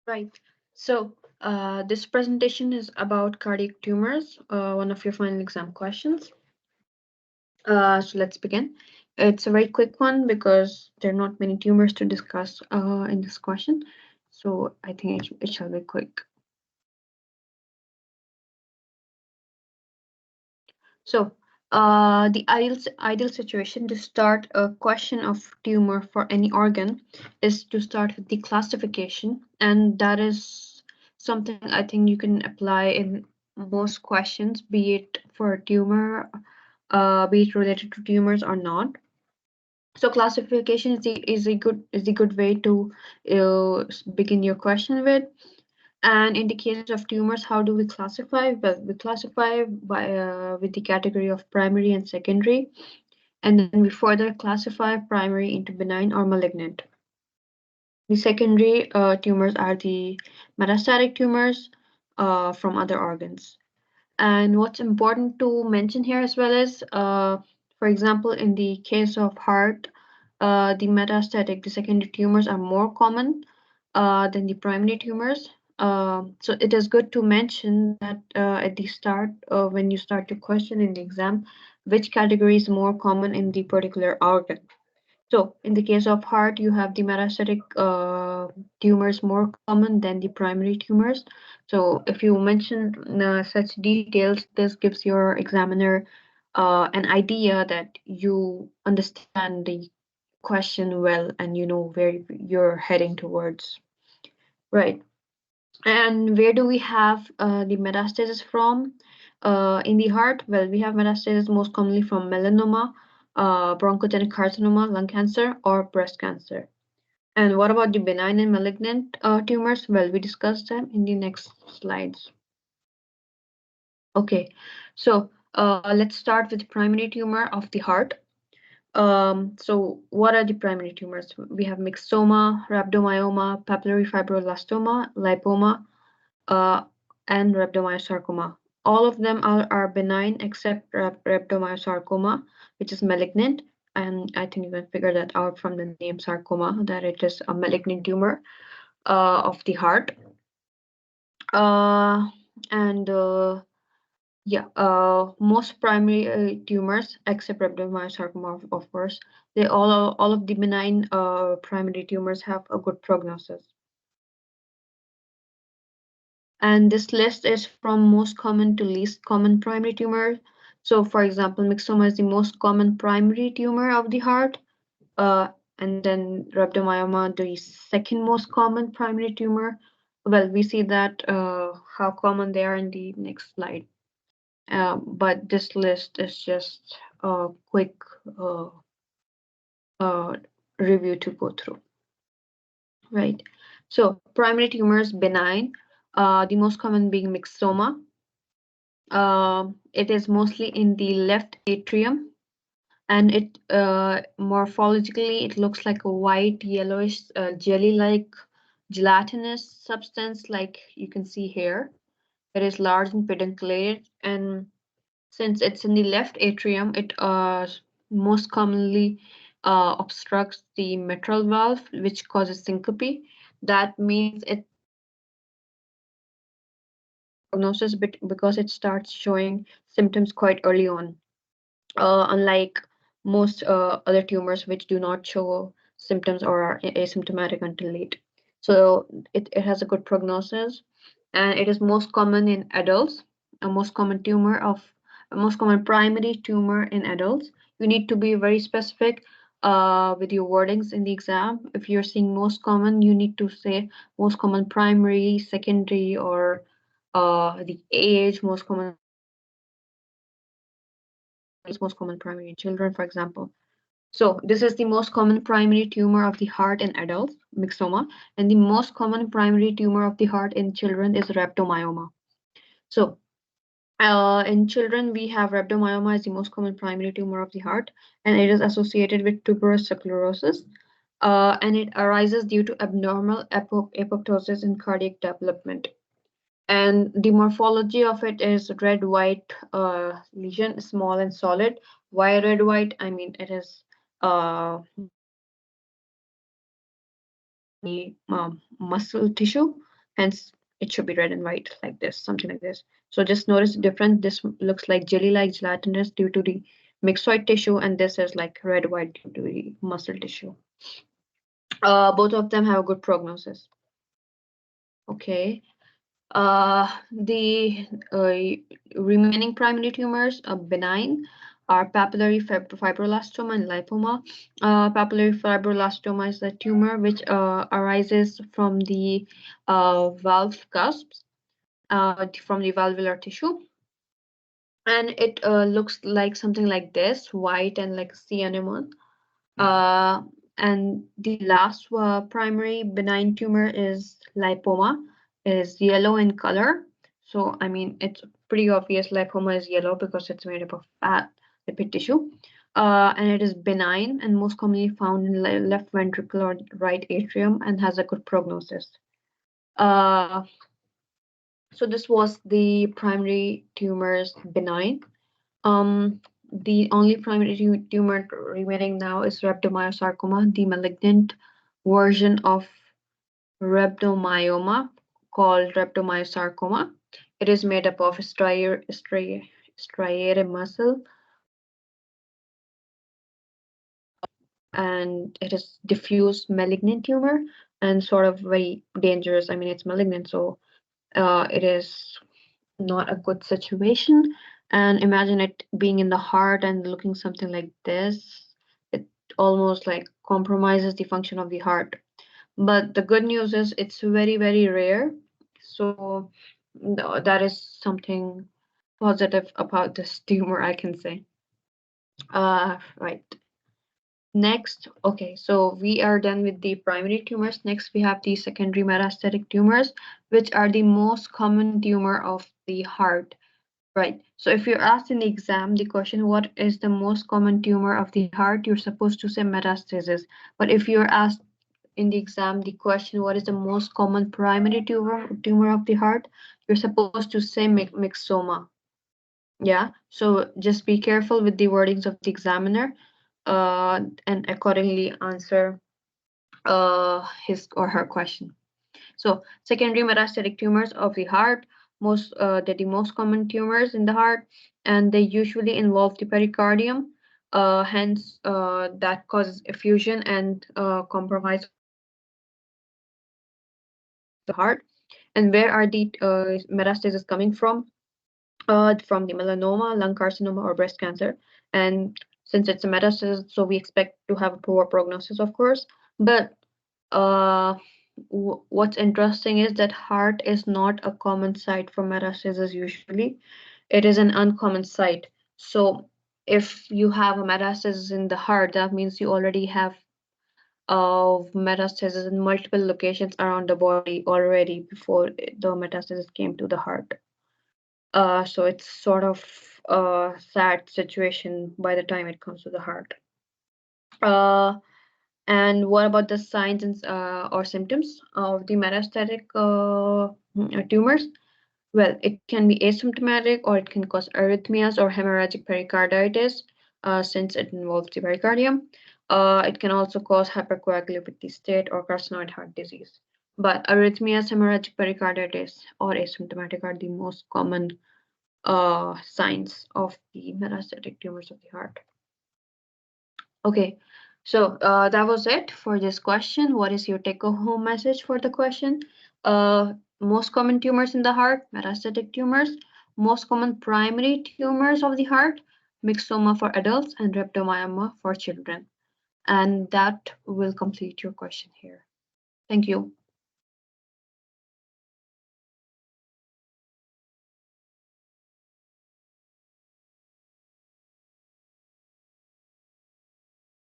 Right. So this presentation is about cardiac tumors, one of your final exam questions. So let's begin. It's a very quick one because there are not many tumors to discuss in this question. So I think it shall be quick. So the ideal situation to start a question of tumor for any organ is to start with the classification, and that is something I think you can apply in most questions, be it for a tumor, be it related to tumors or not. So classification is a good way to begin your question with. And in the cases of tumors, how do we classify? Well, we classify by with the category of primary and secondary, and then we further classify primary into benign or malignant. The secondary tumors are the metastatic tumors from other organs. And what's important to mention here as well is, for example, in the case of heart, the secondary tumors are more common than the primary tumors. So it is good to mention that at the start, when you start your question in the exam, which category is more common in the particular organ. So in the case of heart, you have the metastatic tumors more common than the primary tumors. So if you mention such details, this gives your examiner an idea that you understand the question well and you know where you're heading towards. Right. And where do we have the metastasis from in the heart? Well, we have metastasis most commonly from melanoma, bronchogenic carcinoma, lung cancer, or breast cancer. And what about the benign and malignant tumors? Well, we discussed them in the next slides. Okay, so let's start with primary tumor of the heart. So what are the primary tumors? We have myxoma, rhabdomyoma, papillary fibroblastoma, lipoma, uh, and rhabdomyosarcoma. All of them are benign except rhabdomyosarcoma, which is malignant. And I think you can figure that out from the name sarcoma, that it is a malignant tumor of the heart. Uh, and Yeah, most primary tumors, except rhabdomyosarcoma, of course, they all of the benign primary tumors have a good prognosis. And this list is from most common to least common primary tumor. So, for example, myxoma is the most common primary tumor of the heart, uh, and then rhabdomyoma, the second most common primary tumor. Well, we see that how common they are in the next slide. But this list is just a quick uh, uh, review to go through, right? So primary tumors, benign, the most common being myxoma. It is mostly in the left atrium, and it morphologically it looks like a white, yellowish, jelly-like gelatinous substance, like you can see here. It is large and pedunculated, and since it's in the left atrium, it most commonly obstructs the mitral valve, which causes syncope. That means it prognosis because it starts showing symptoms quite early on, unlike most other tumors which do not show symptoms or are asymptomatic until late. So it has a good prognosis, and it is most common in adults, a most common tumor of a most common primary tumor in adults. You need to be very specific with your wordings in the exam. If you're seeing most common, you need to say most common primary, secondary, or the age, most common primary in children, for example. So this is the most common primary tumor of the heart in adults, myxoma, and the most common primary tumor of the heart in children is rhabdomyoma. So in children, we have rhabdomyoma as the most common primary tumor of the heart, and it is associated with tuberous sclerosis, and it arises due to abnormal apoptosis in cardiac development. And the morphology of it is red-white lesion, small and solid. Why red-white? I mean, it is the muscle tissue. Hence, it should be red and white like this, something like this. So just notice the difference. This looks like jelly-like gelatinous due to the myxoid tissue, and this is like red-white due to the muscle tissue. Both of them have a good prognosis. Okay. The remaining primary tumors are benign, are papillary fibroblastoma and lipoma. Papillary fibroblastoma is a tumor which arises from the valve cusps, from the valvular tissue, and it looks like something like this, white and like sea anemone. Uh, and the last primary benign tumor is lipoma, is yellow in color. So, I mean, it's pretty obvious lipoma is yellow because it's made up of fat lipid tissue. And it is benign and most commonly found in left ventricle or right atrium and has a good prognosis. So this was the primary tumors benign. The only primary tumor remaining now is rhabdomyosarcoma, the malignant version of rhabdomyoma called rhabdomyosarcoma. It is made up of striated muscle, and it is diffuse malignant tumor and sort of very dangerous. I mean, it's malignant, so it is not a good situation. And imagine it being in the heart and looking something like this. It almost like compromises the function of the heart. But the good news is it's very, very rare. So that is something positive about this tumor, I can say. Right. Next, okay, so we are done with the primary tumors. Next, we have the secondary metastatic tumors, which are the most common tumor of the heart. Right. So if you're asked in the exam the question, what is the most common tumor of the heart, you're supposed to say metastasis. But if you're asked in the exam the question, what is the most common primary tumor of the heart, you're supposed to say myxoma. Yeah. So just be careful with the wordings of the examiner, and accordingly answer his or her question. So secondary metastatic tumors of the heart, they're the most common tumors in the heart, and they usually involve the pericardium. Hence, that causes effusion and compromise the heart. And where are the metastases coming from? From the melanoma, lung carcinoma, or breast cancer. And since it's a metastasis, so we expect to have a poor prognosis, of course. But uh, what's interesting is that heart is not a common site for metastasis usually. It is an uncommon site. So if you have a metastasis in the heart, that means you already have metastasis in multiple locations around the body already before the metastasis came to the heart. So it's sort of a sad situation by the time it comes to the heart. And what about the signs and or symptoms of the metastatic tumors? Well, it can be asymptomatic or it can cause arrhythmias or hemorrhagic pericarditis, since it involves the pericardium. It can also cause hypercoagulopathy state or carcinoid heart disease. But arrhythmias, hemorrhagic pericarditis, or asymptomatic are the most common signs of the metastatic tumors of the heart. Okay, so that was it for this question. What is your take-home message for the question? Most common tumors in the heart, metastatic tumors, most common primary tumors of the heart, myxoma for adults, and rhabdomyoma for children. And that will complete your question here. Thank you.